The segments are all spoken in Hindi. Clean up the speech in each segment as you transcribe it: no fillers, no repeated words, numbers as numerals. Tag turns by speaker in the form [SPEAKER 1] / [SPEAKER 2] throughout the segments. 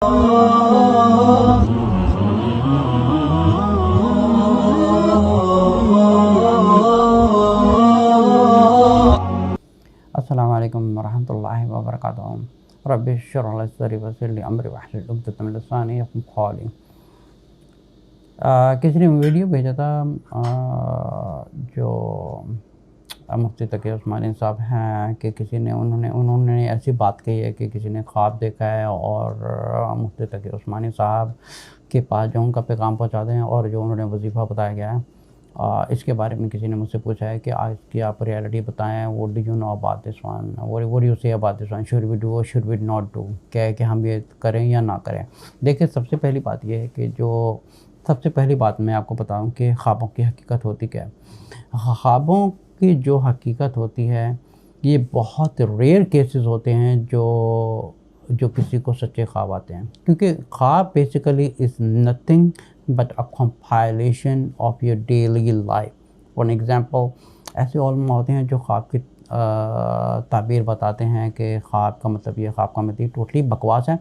[SPEAKER 1] अस्सलामु अलैकुम वरहमतुल्लाहि वबरकातुहू। रब्बि इश्रह ली सदरी वयस्सिर ली अमरी वहलुल उक़दतम मिन लिसानी यफ़क़हू क़ौली। किसी ने वीडियो भेजा था, जो मुफ्ती तकी उस्मानी साहब हैं, कि किसी ने उन्होंने ऐसी बात कही है कि किसी ने ख्वाब देखा है और मुफ्ती तकी उस्मानी साहब के पास जो उनका पैगाम पहुंचाते हैं और जो उन्होंने वजीफ़ा बताया गया है, इसके बारे में किसी ने मुझसे पूछा है कि आज की आप रियलिटी बताएं। What do you know about this one, what you say about this one, should we do or should we not do, क्या है कि हम ये करें या ना करें। देखिए, सबसे पहली बात यह है कि सबसे पहली बात मैं आपको बताऊं कि ख्वाबों की हकीकत होती क्या है। ख्वाबों की जो हकीकत होती है, ये बहुत रेयर केसेस होते हैं जो किसी को सच्चे ख्वाब आते हैं, क्योंकि ख्वाब basically is nothing but a compilation of your daily life. For example, ऐसे उलमा होते हैं जो ख्वाब की ताबीर बताते हैं कि ख्वाब का मतलब ये, ख्वाब का मतलब टोटली बकवास है।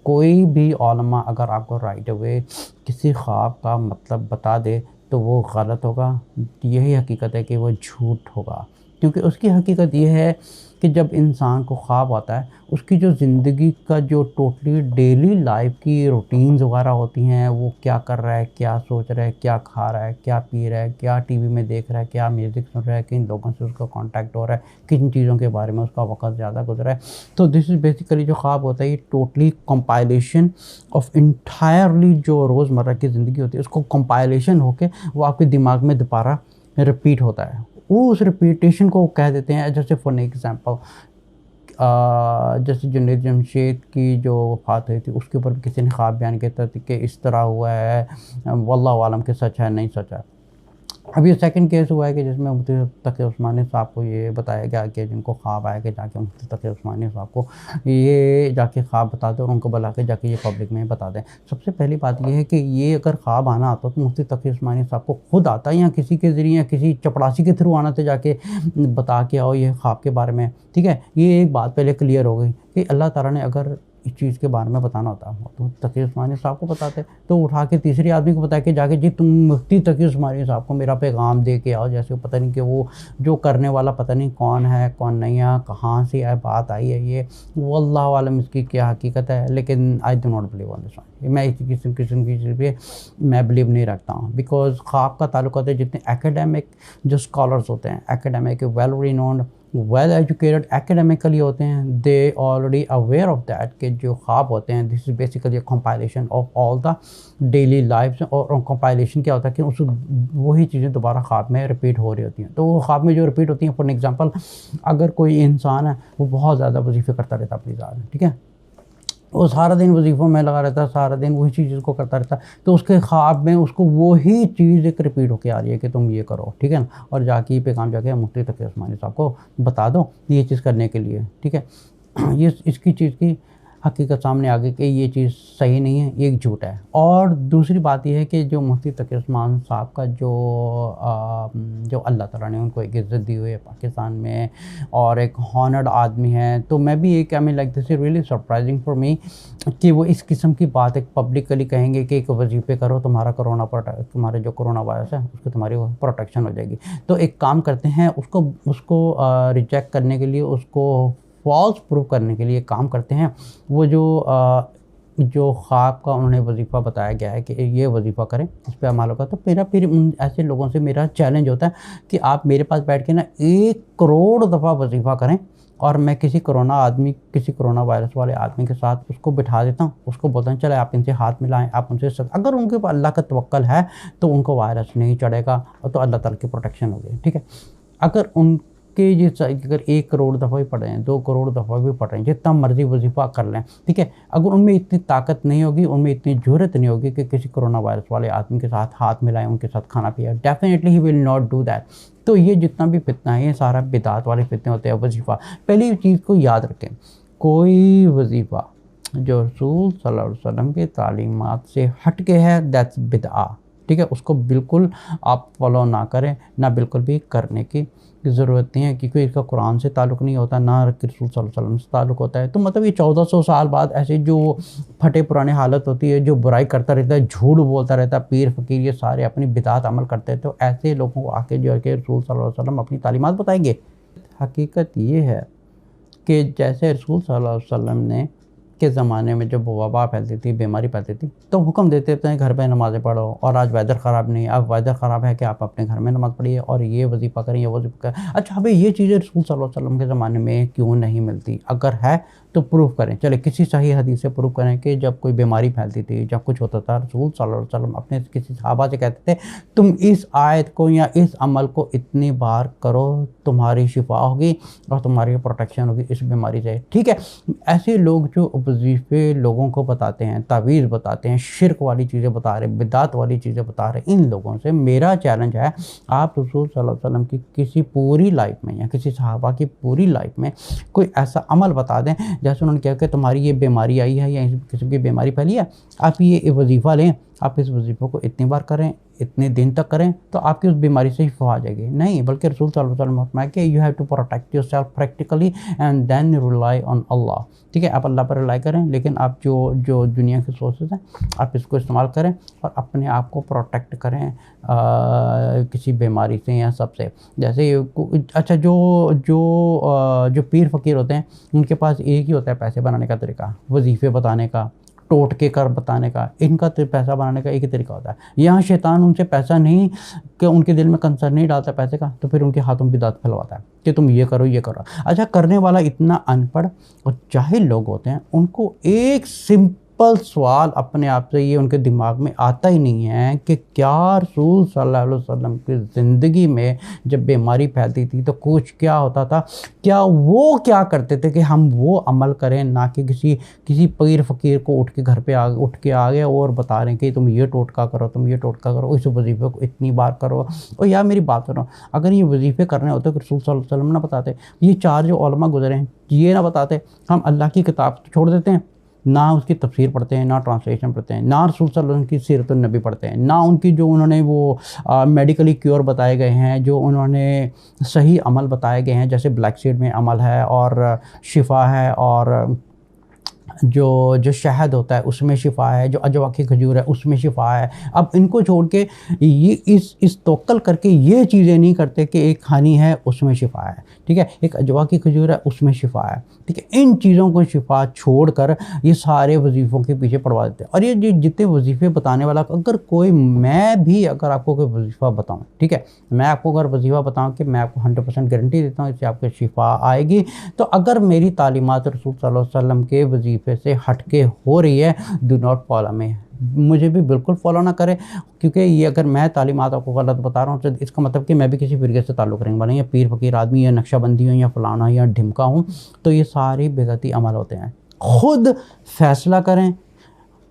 [SPEAKER 1] कोई भी उलमा अगर आपको राइट अवे किसी ख्वाब का मतलब बता दे तो वो गलत होगा। यही हकीकत है कि वो झूठ होगा, क्योंकि उसकी हकीकत ये है कि जब इंसान को ख्वाब आता है, उसकी जो ज़िंदगी का जो टोटली डेली लाइफ की रूटीन्स वगैरह होती हैं, वो क्या कर रहा है, क्या सोच रहा है, क्या खा रहा है, क्या पी रहा है, क्या टीवी में देख रहा है, क्या म्यूज़िक सुन रहा है, किन लोगों से उसका कांटेक्ट हो रहा है, किन चीज़ों के बारे में उसका वक्त ज़्यादा गुजरा है। तो दिस इज़ बेसिकली जो ख्वाब होता है, ये टोटली कंपाइलेशन ऑफ इंटायरली जो रोज़मर्रा की ज़िंदगी होती है, उसको कंपाइलेशन होके वो आपके दिमाग में दोबारा रिपीट होता है। वो उस रिपीटेशन को कह देते हैं, जैसे फॉर एग्ज़ाम्पल जैसे जुनैद जमशेद की जो वफ़ात हुई थी, उसके ऊपर किसी ने ख्वाब बयान किया था कि इस तरह हुआ है, वल्लाहु आलम कि सच है नहीं सच है। अब ये सेकंड केस हुआ है कि जिसमें मुफ्ती तकी उस्मानी साहब को ये बताया गया कि जिनको ख्वाब आया कि जाके मुफ्ती तकी उस्मानी साहब को ये जाके ख्वाब बता दें और उनको बुला के जाके ये पब्लिक में बता दें। सबसे पहली बात ये है कि ये अगर ख्वाब आना आता तो मुफ्ती तकी उस्मानी साहब को खुद आता या किसी के ज़रिए या किसी चपड़ासी के थ्रू आना था, जाके बता के आओ ये ख्वाब के बारे में। ठीक है, ये एक बात पहले क्लियर हो गई कि अल्लाह ताला ने अगर इस चीज़ के बारे में बताना होता तो तकी उस्मानी साहब को बताते, तो उठा के तीसरे आदमी को बताया कि जाके जी तुम मुफ्ती तकी उस्मानी साहब को मेरा पैगाम दे के आओ। जैसे पता नहीं कि वो जो करने वाला पता नहीं कौन है कौन नहीं है, कहाँ से है बात आई है, ये वल्लाहु आलम इसकी क्या हकीकत है। लेकिन I do not believe on this one. मैं इसी किस्म की चीज़ पे मैं बिलीव नहीं रखता हूँ, बिकॉज ख्वाब का ताल्लुक होता है जितने एकेडमिक जो स्कॉलर्स होते हैं, academic well renowned well educated academically होते हैं, they already aware of that कि जो ख्वाब होते हैं this is basically compilation of all the daily life. और कंपाइलेशन क्या होता है कि उस वही चीज़ें दोबारा ख्वाब में रिपीट हो रही होती हैं। तो वो ख्वाब में जो रिपीट होती हैं, फॉर एग्जांपल अगर कोई इंसान है वो बहुत ज़्यादा वजीफ़े करता रहता है अपनी ज़ात में, ठीक है, वो सारा दिन वजीफ़ों में लगा रहता है, सारा दिन वही चीज़ को करता रहता है, तो उसके ख्वाब में उसको वही चीज़ एक रिपीट होके आ रही है कि तुम ये करो, ठीक है ना, और जाके पैगाम जाके मुफ्ती तकी उस्मानी साहब को बता दो ये चीज़ करने के लिए, ठीक है। ये इसकी चीज़ की हकीकत सामने आ गई कि ये चीज़ सही नहीं है, ये झूठ है। और दूसरी बात ये है कि जो मुफ्ती तकी उस्मानी साहब का जो अल्लाह ताला ने उनको एक इज़्ज़त दी हुई है पाकिस्तान में और एक हॉनर्ड आदमी है, तो मैं भी एक I mean like this is really surprising for me कि वो इस किस्म की बात एक पब्लिकली कहेंगे कि एक वजीफ़े करो, तुम्हारे जो कोरोना वायरस है उसको तुम्हारी प्रोटेक्शन हो जाएगी। तो एक काम करते हैं, उसको रिजेक्ट करने के लिए, उसको फॉल्स प्रूव करने के लिए काम करते हैं। वो जो ख्वाब का उन्होंने वजीफ़ा बताया गया है कि ये वजीफ़ा करें, इस पर अमल होगा, तो मेरा फिर उन ऐसे लोगों से मेरा चैलेंज होता है कि आप मेरे पास बैठ के ना 1 करोड़ दफ़ा वजीफ़ा करें और मैं किसी कोरोना वायरस वाले आदमी के साथ उसको बिठा देता हूँ, उसको बोलता हूँ चले आप इनसे हाथ मिलाएं, आप उनसे अगर उनके ऊपर अल्लाह का तवक्कल है तो उनको वायरस नहीं चढ़ेगा और तो अल्लाह ताला की प्रोटेक्शन होगी, ठीक है। अगर उनके अगर 1 करोड़ दफ़ा भी पढ़ रहे हैं, 2 करोड़ दफ़ा भी पढ़ रहे हैं, जितना मर्जी वजीफ़ा कर लें, ठीक है, अगर उनमें इतनी ताकत नहीं होगी, उनमें इतनी ज़रूरत नहीं होगी कि किसी कोरोना वायरस वाले आदमी के साथ हाथ मिलाएं, उनके साथ खाना पिया, definitely he will not do that. तो ये जितना भी फितना है, ये सारा बिदात वाले फितने होते हैं। वजीफ़ा, पहली चीज़ को याद रखें, कोई वजीफ़ा जो रसूल सल्लल्लाहु अलैहि वसल्लम की तालीमात से हट के है, दैट्स बिदआ। ठीक है, उसको बिल्कुल आप फॉलो ना करें, ना बिल्कुल भी करने की ज़रूरत नहीं है, क्योंकि इसका कुरान से ताल्लुक़ नहीं होता, ना रसूल सल्लल्लाहु अलैहि वसल्लम से ताल्लुक़ होता है। तो मतलब ये 1400 साल बाद ऐसे जो फटे पुराने हालत होती है, जो बुराई करता रहता है, झूठ बोलता रहता है, पीर फ़कीर ये सारे अपनी बिदात अमल करते हैं, तो ऐसे लोगों को आके जो है कि रसूल सल्लल्लाहु अलैहि वसल्लम अपनी तालीमात बताएंगे। हकीकत ये है कि जैसे रसूल सल्लल्लाहु अलैहि वसल्लम ने के ज़माने में जब वबा फैलती थी, बीमारी फैलती थी, तो हुक्म देते थे घर पे नमाज़ें पढ़ो, और आज वेदर ख़राब नहीं है, अब वेदर ख़राब है कि आप अपने घर में नमाज़ पढ़िए और ये वजीफ़ा करें, ये वजीफ़ा करें। अच्छा भाई, ये चीज़ें रसूल सल्लल्लाहु अलैहि वसल्लम के ज़माने में क्यों नहीं मिलती? अगर है तो प्रूफ़ करें, चले किसी सही हदीस से प्रूफ़ करें कि जब कोई बीमारी फैलती थी, जब कुछ होता था, रसूल सल्लल्लाहु अलैहि वसल्लम अपने किसी सहाबा से कहते थे, तुम इस आयत को या इस अमल को इतनी बार करो, तुम्हारी शिफा होगी और तुम्हारी प्रोटेक्शन होगी इस बीमारी से। ठीक है, ऐसे लोग जो वजीफ़े लोगों को बताते हैं, तावीज़ बताते हैं, शिरक वाली चीज़ें बता रहे, बिदात वाली चीज़ें बता रहे, इन लोगों से मेरा चैलेंज है, आप रसूल सल्लल्लाहु अलैहि वसल्लम की किसी पूरी लाइफ में या किसी सहाबा की पूरी लाइफ में कोई ऐसा अमल बता दें, जैसे उन्होंने कहा कि तुम्हारी ये बीमारी आई है या इस किस्म की बीमारी फैली है, आप ये वजीफ़ा लें, आप इस वजीफ़े को इतनी बार करें, इतने दिन तक करें, तो आपकी उस बीमारी से शिफा आ जाएगी। नहीं, बल्कि रसूल सल्लल्लाहु अलैहि वसल्लम फरमाया कि you have to protect yourself practically and then rely on Allah. ठीक है, आप अल्लाह पर रिलाई करें, लेकिन आप जो दुनिया के सोर्सेज हैं आप इसको इस्तेमाल करें और अपने आप को प्रोटेक्ट करें किसी बीमारी से या सबसे। जैसे अच्छा, जो पीर फ़कीर होते हैं, उनके पास एक ही होता है पैसे बनाने का तरीका, वजीफ़े बताने का, टोटके कर बताने का, इनका पैसा बनाने का एक ही तरीका होता है। यहाँ शैतान उनसे पैसा नहीं, कि उनके दिल में कंसर्न नहीं डालता पैसे का, तो फिर उनके हाथों में बिदात फैलवाता है कि तुम ये करो, ये करो। अच्छा, करने वाला इतना अनपढ़ और जाहिल लोग होते हैं, उनको एक सिंपल सवाल अपने आप से ये उनके दिमाग में आता ही नहीं है कि क्या रसूल सल्लल्लाहु अलैहि वसल्लम की ज़िंदगी में जब बीमारी फैलती थी तो कुछ क्या होता था, क्या वो क्या करते थे कि हम वो अमल करें, ना कि किसी पीर फ़कीर को उठ के आ गए और बता रहे हैं कि तुम ये टोटका करो, तुम ये टोटका करो, इस वजीफ़े को इतनी बार करो। और यार मेरी बात सुनो, अगर ये वजीफ़े करने होते तो रसूल सल्लल्लाहु अलैहि वसल्लम ना बताते, ये 4 जो उलमा गुजरे हैं ये ना बताते, हम अल्लाह की किताब तो छोड़ देते हैं, ना उसकी तफसीर पढ़ते हैं, ना ट्रांसलेशन पढ़ते हैं, ना रसूल सल्लल्लाहु अलैहि वसल्लम की सीरतुन नबी पढ़ते हैं, ना उनकी जो उन्होंने वो मेडिकली क्योर बताए गए हैं, जो उन्होंने सही अमल बताए गए हैं, जैसे ब्लैक सीड में अमल है और शिफा है, और जो शहद होता है उसमें शिफा है, जो अजवा की खजूर है उसमें शिफा है। अब इनको छोड़ के ये इस तवक्कल करके ये चीज़ें नहीं करते कि एक खानी है उसमें शिफा है, ठीक है, एक अजवा की खजूर है उसमें शिफा है, ठीक है। इन चीज़ों को शिफा छोड़कर ये सारे वजीफ़ों के पीछे पड़वा देते हैं। और ये जितने वजीफ़े बताने वाला, अगर कोई, मैं भी अगर आपको कोई वजीफ़ा बताऊँ, ठीक है, मैं आपको अगर वजीफ़ा बताऊँ कि मैं आपको 100% गारंटी देता हूँ इससे आपको शिफा आएगी, तो अगर मेरी तालीमात रसूल सल्लल्लाहु अलैहि वसल्लम के वजीफ़े से हटके हो रही है, डू नॉट फॉलो मी, मुझे भी बिल्कुल फॉलो ना करें, क्योंकि ये अगर मैं तालीमात आपको गलत बता रहा हूँ तो इसका मतलब कि मैं भी किसी फ़िरके से ताल्लुक़ रखने वाला, या पीर फ़कीर आदमी, या नक्शबंदी हूँ, या फ़लाना या ढिमका हूँ, तो ये सारे बेगती अमल होते हैं। ख़ुद फ़ैसला करें,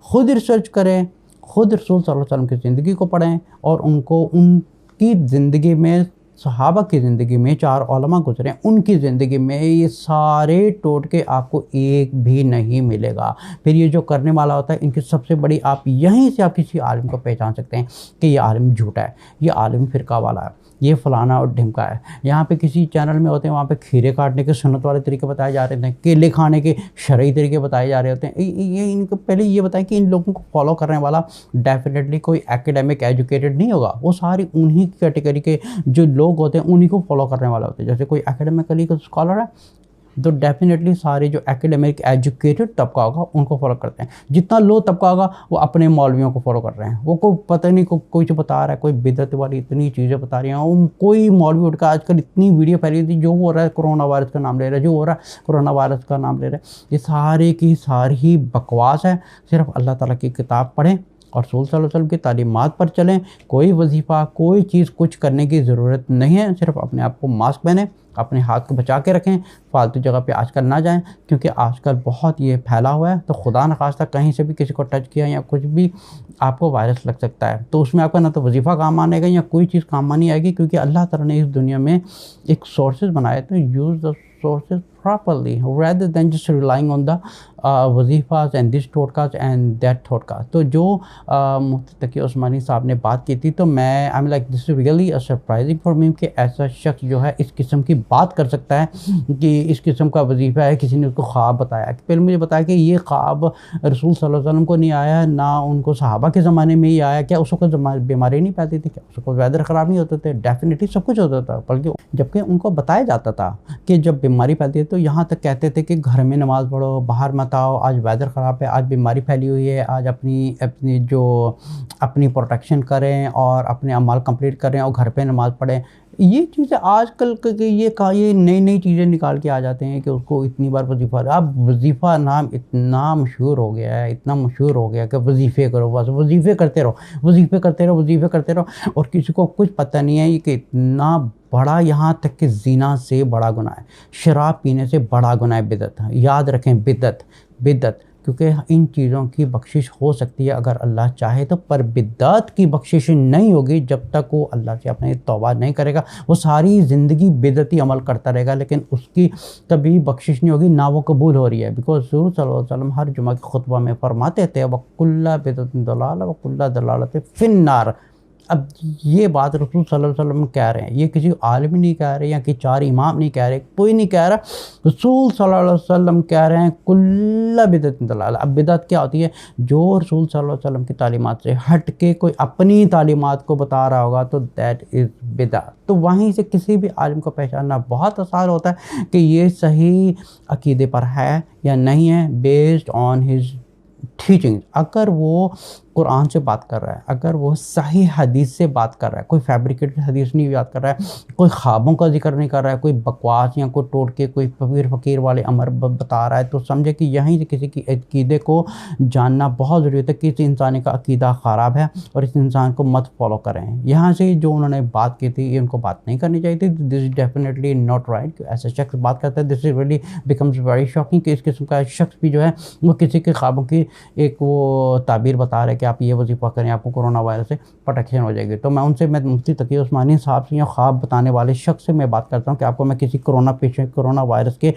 [SPEAKER 1] ख़ुद रिसर्च करें, ख़ुद रसूल सल्लल्लाहु अलैहि वसल्लम की ज़िंदगी को पढ़ें और उनकी ज़िंदगी में, सहाबा की ज़िंदगी में 4 उलमा गुजरे, उनकी ज़िंदगी में ये सारे टोटके आपको एक भी नहीं मिलेगा। फिर ये जो करने वाला होता है, इनकी सबसे बड़ी, आप यहीं से आप किसी आलिम को पहचान सकते हैं कि ये आलिम झूठा है, ये आलिम फ़िरका वाला है, ये फ़लाना और ढिमका है। यहाँ पे किसी चैनल में होते हैं, वहाँ पे खीरे काटने के सुन्नत वाले तरीके बताए जा रहे थे, केले खाने के शरई तरीके बताए जा रहे होते हैं। ये इनको पहले ये बताएं कि इन लोगों को फॉलो करने वाला डेफिनेटली कोई एकेडमिक एजुकेटेड नहीं होगा, वो सारी उन्हीं कैटेगरी के जो लोग होते हैं उन्हीं को फॉलो करने वाला होते हैं। जैसे कोई एकेडमिकली का स्कॉलर है तो डेफिनेटली सारे जो एकेडमिक एजुकेटेड तबका होगा उनको फॉलो करते हैं। जितना लो तबका होगा वो अपने मौलवियों को फॉलो कर रहे हैं, वो को पता नहीं कोई जो बता रहा है, कोई बिदअत वाली इतनी चीज़ें बता रही हैं, कोई मौलवी उठकर, आजकल इतनी वीडियो फैली थी, जो हो रहा है कोरोना वायरस का नाम ले रहा है, जो हो रहा है कोरोना वायरस का नाम ले रहा है, ये सारे की सारी बकवास है। सिर्फ अल्लाह ताला की किताब पढ़ें और रसूल सल्लल्लाहु अलैहि वसल्लम की तालीमात पर चलें। कोई वजीफ़ा, कोई चीज़ कुछ करने की ज़रूरत नहीं है, सिर्फ अपने आप को मास्क पहने, अपने हाथ को बचा के रखें, फालतू जगह पे आजकल ना जाएं, क्योंकि आजकल बहुत ये फैला हुआ है। तो खुदा न खास्ता कहीं से भी किसी को टच किया या कुछ भी, आपको वायरस लग सकता है। तो उसमें आपका ना तो वजीफ़ा काम आनेगा या कोई चीज़ काम नहीं आएगी, क्योंकि अल्लाह ताला ने इस दुनिया में एक सोर्सेज बनाए, तो use the sources properly rather than just relying on the वजीफ़ास and this thoughtcast and that thoughtcast. तो जो मुफ्ती तकी उस्मानी साहब ने बात की थी, तो मैं I am like this is really a surprising for me कि ऐसा शख्स जो है इस किस्म की बात कर सकता है कि इस किस्म का वजीफ़ा है, किसी ने उसको ख्वाब बताया। पहले मुझे बताया कि ये ख्वाब रसूल सल्लल्लाहु अलैहि वसल्लम को नहीं आया, ना उनको सहाबा के ज़माने में ही आया। क्या उस वक्त बीमारी नहीं पाती थी? क्या उस वक्त वेदर ख़राब नहीं होते थे? डेफिनेटली सब कुछ होता था, बल्कि जबकि उनको बताया जाता था कि जब बीमारी फैलती है तो यहाँ तक कहते थे कि घर में नमाज़ पढ़ो, बाहर मत आओ, आज वेदर ख़राब है, आज बीमारी फैली हुई है, आज अपनी प्रोटेक्शन करें और अपने अमाल कंप्लीट करें और घर पे नमाज़ पढ़ें। ये चीज़ें आजकल के ये नई नई चीज़ें निकाल के आ जाते हैं कि उसको इतनी बार वजीफ़ा। अब वजीफ़ा नाम इतना मशहूर हो गया है, इतना मशहूर हो गया कि वजीफ़े करो, बस वजीफ़े करते रहो, वजीफ़े करते रहो, वजीफ़े करते रहो, और किसी को कुछ पता नहीं है कि इतना बड़ा, यहाँ तक कि ज़िना से बड़ा गुनाह है, शराब पीने से बड़ा गुनाह है बिदअत। याद रखें, बिदअत, क्योंकि इन चीज़ों की बख्शिश हो सकती है अगर अल्लाह चाहे तो, पर बिदअत की बख्शिश नहीं होगी जब तक वो अल्लाह से अपने तौबा नहीं करेगा। वो सारी ज़िंदगी बिदअती अमल करता रहेगा, लेकिन उसकी कभी बख्शिश नहीं होगी, ना वो कबूल हो रही है। बिकॉज रसूल सल्लल्लाहु अलैहि वसल्लम हर जुमा के खुतबा में फरमाते थे वकुल्ला बिदअतिन दलाला वकुल्ला दलालतिन फिन्नार। अब ये बात रसूल सल्लल्लाहु अलैहि वसल्लम कह रहे हैं, ये किसी आलिम नहीं कह रहे, या कि 4 इमाम नहीं कह रहे, कोई नहीं कह रहा, रसूल सल्लल्लाहु अलैहि वसल्लम कह रहे हैं कुल्ला बिदअतिन दलाला। अब बिदअत क्या होती है? जो रसूल सल्लल्लाहु अलैहि वसल्लम की तालीमात से हट के कोई अपनी तालीमात को बता रहा होगा तो दैट इज़ बिदअत। तो वहीं से किसी भी आलिम को पहचानना बहुत आसान होता है कि ये सही अकीदे पर है या नहीं है, बेस्ड ऑन हिज टीचिंग। अगर वो कुरान से बात कर रहा है, अगर वो सही हदीस से बात कर रहा है, कोई फैब्रिकेटेड हदीस नहीं बात कर रहा है, कोई ख्वाबों का जिक्र नहीं कर रहा है, कोई बकवास या कोई टोट के कोई फ़कीर वाले अमर बता रहा है, तो समझे कि यहीं से किसी की अकीदे को जानना बहुत ज़रूरी है कि इस इंसान का अकीदा ख़राब है और इस इंसान को मत फॉलो करें। यहाँ से जो उन्होंने बात की थी, ये उनको बात नहीं करनी चाहिए थी। This is definitely not right कि ऐसा शख्स बात करता है। This is really becomes very shocking कि इस किस्म का शख्स भी जो है वो किसी के ख्वाबों की एक वो ताबीर बता रहे कि आप ये वजीफ़ा करें, आपको कोरोना वायरस से प्रोटेक्शन हो जाएगी। तो मैं मुफ्ती तकी उस्मानी साहब से या ख्वाब बताने वाले शख्स से मैं बात करता हूँ कि आपको मैं किसी कोरोना वायरस के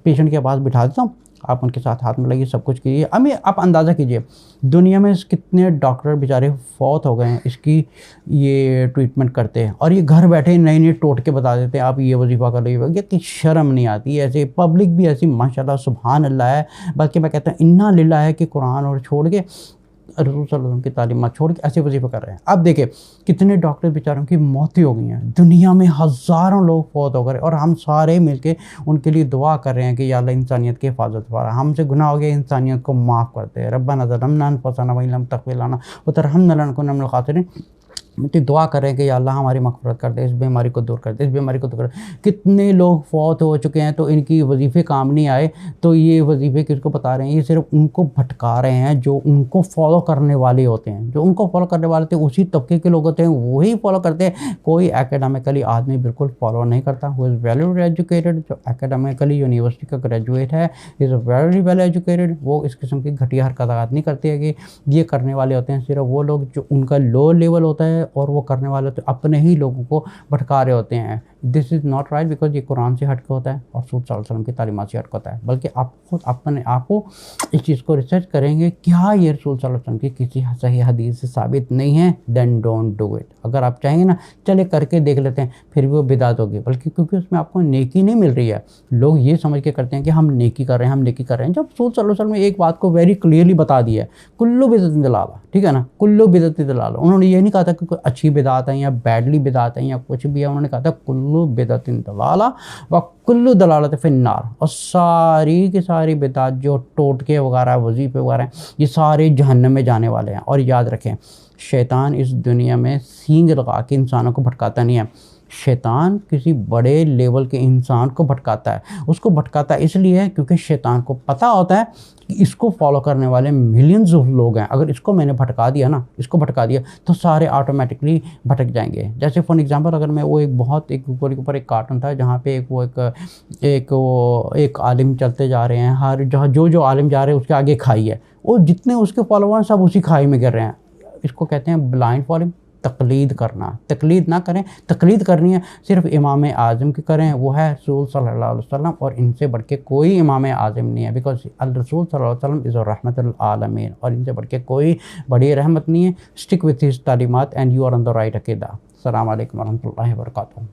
[SPEAKER 1] पेशेंट के पास बिठा देता हूँ, आप उनके साथ हाथ मिलाइए, सब कुछ कीजिए। अभी आप अंदाज़ा कीजिए दुनिया में कितने डॉक्टर बेचारे फौत हो गए हैं इसकी ये ट्रीटमेंट करते हैं, और ये घर बैठे नए नए टोटके बता देते हैं, आप ये वजीफ़ा कर लीजिए। ये कि शर्म नहीं आती है? ऐसे पब्लिक भी ऐसी माशाल्लाह सुभान अल्लाह है, बल्कि मैं कहता हूँ इन्ना लिल्लाह है कि कुरान और छोड़ के रसूल सल्लल्लाहु अलैहि वसल्लम की तालीमात छोड़ के ऐसे वजीफ़े कर रहे हैं। अब देखिए कितने डॉक्टर बेचारों की मौतें हो गई हैं, दुनिया में हज़ारों लोग फौत हो गए, और हम सारे मिलके उनके लिए दुआ कर रहे हैं कि या अल्लाह इंसानियत की हिफाजत फरमा, हमसे गुनाह हो गया, इंसानियत को माफ़ करते हैं। रब्बना ज़लमना अनफुसना व इन लम तग़फिर लना व तरहमना लनकुनन्ना मिनल ख़ासिरीन। तो दुआ करें कि या अल्लाह हमारी मग़फ़िरत कर दे, इस बीमारी को दूर कर दे, इस बीमारी को दूर कर दे। कितने लोग फौत हो चुके हैं तो इनकी वजीफ़े काम नहीं आए, तो ये वजीफ़े किसको बता रहे हैं? ये सिर्फ उनको भटका रहे हैं जो उनको फॉलो करने वाले होते हैं। जो उनको फॉलो करने वाले थे उसी तबके के लोग होते हैं, वही फॉलो करते हैं। कोई एकेडमिकली आदमी बिल्कुल फॉलो नहीं करता। हु इज़ वेल एजुकेटेड, जो एकेडमिकली यूनिवर्सिटी का ग्रेजुएट है, इज़ वेरी वेल एजुकेटेड, वो इस किस्म की घटिया हरकत नहीं करते हैं कि ये करने वाले होते हैं सिर्फ वो लोग जो उनका लो लेवल होता है, और वो करने वाले तो अपने ही लोगों को भटका रहे होते हैं। This is not right, because ये कुरान से हट के होता है और रसूल सल्लल्लाहु अलैहि वसल्लम की तालीमात से हट के होता है। बल्कि आप खुद अपने आप को इस चीज़ को रिसर्च करेंगे, क्या ये रसूल सल्लल्लाहु अलैहि वसल्लम की किसी सही हदीस से साबित नहीं है, देन डोंट डू इट। अगर आप चाहेंगे ना, चले करके देख लेते हैं, फिर भी वो बिदात होगी, बल्कि क्योंकि उसमें आपको नेकी नहीं मिल रही है। लोग ये समझ के करते हैं कि हम नेकी कर रहे हैं, हम नेकी कर रहे हैं, जब रसूल सल्लल्लाहु अलैहि वसल्लम ने एक बात को वेरी क्लियरली बता दिया है, कुल्लु बिदअतिन दलाला, ठीक है ना, कुल्लु बिदअतिन दलाला। उन्होंने ये नहीं कहा था कि कोई अच्छी बिदात है या बैडली बिदात है या कुछ भी है, उन्होंने कहा था कुल्लु बिदअतिन दलाला व कुल्लु दलालत फिन्नार। और सारी की सारी बिदात जो टोटके वगैरह वजीफे वगैरह हैं, ये सारे जहन्नम में जाने वाले हैं। और याद रखें, शैतान इस दुनिया में सींग लगा के इंसानों को भटकाता नहीं है। शैतान किसी बड़े लेवल के इंसान को भटकाता है। उसको भटकाता इसलिए है क्योंकि शैतान को पता होता है कि इसको फॉलो करने वाले मिलियंस ऑफ लोग हैं। अगर इसको मैंने भटका दिया ना, इसको भटका दिया, तो सारे ऑटोमेटिकली भटक जाएंगे। जैसे फॉर एग्जांपल, अगर मैं वो एक ऊपर एक कार्टून था जहाँ पे एक आलिम चलते जा रहे हैं, हर जहाँ जो आलिम जा रहे हैं उसके आगे खाई है, और जितने उसके फॉलोअर्स सब उसी खाई में गिर रहे हैं। इसको कहते हैं ब्लाइंड फॉलोइंग। तकलीद करना, तकलीद ना करें। तकलीद करनी है सिर्फ इमाम आज़म की करें, वो है रसूल सल्लल्लाहु अलैहि वसल्लम, और इनसे बढ़ के कोई इमाम आज़म नहीं है, बिकॉज रसूल सल्लल्लाहु अलैहि वसल्लम इज़ रहमतुल आलमीन, और इनसे बढ़ के कोई बड़ी रहमत नहीं है। स्टिक विथ हिज तालीमात and you are on the right अकीदा। अस्सलामु अलैकुम वरहमतुल्लाहि वबरकातुहू।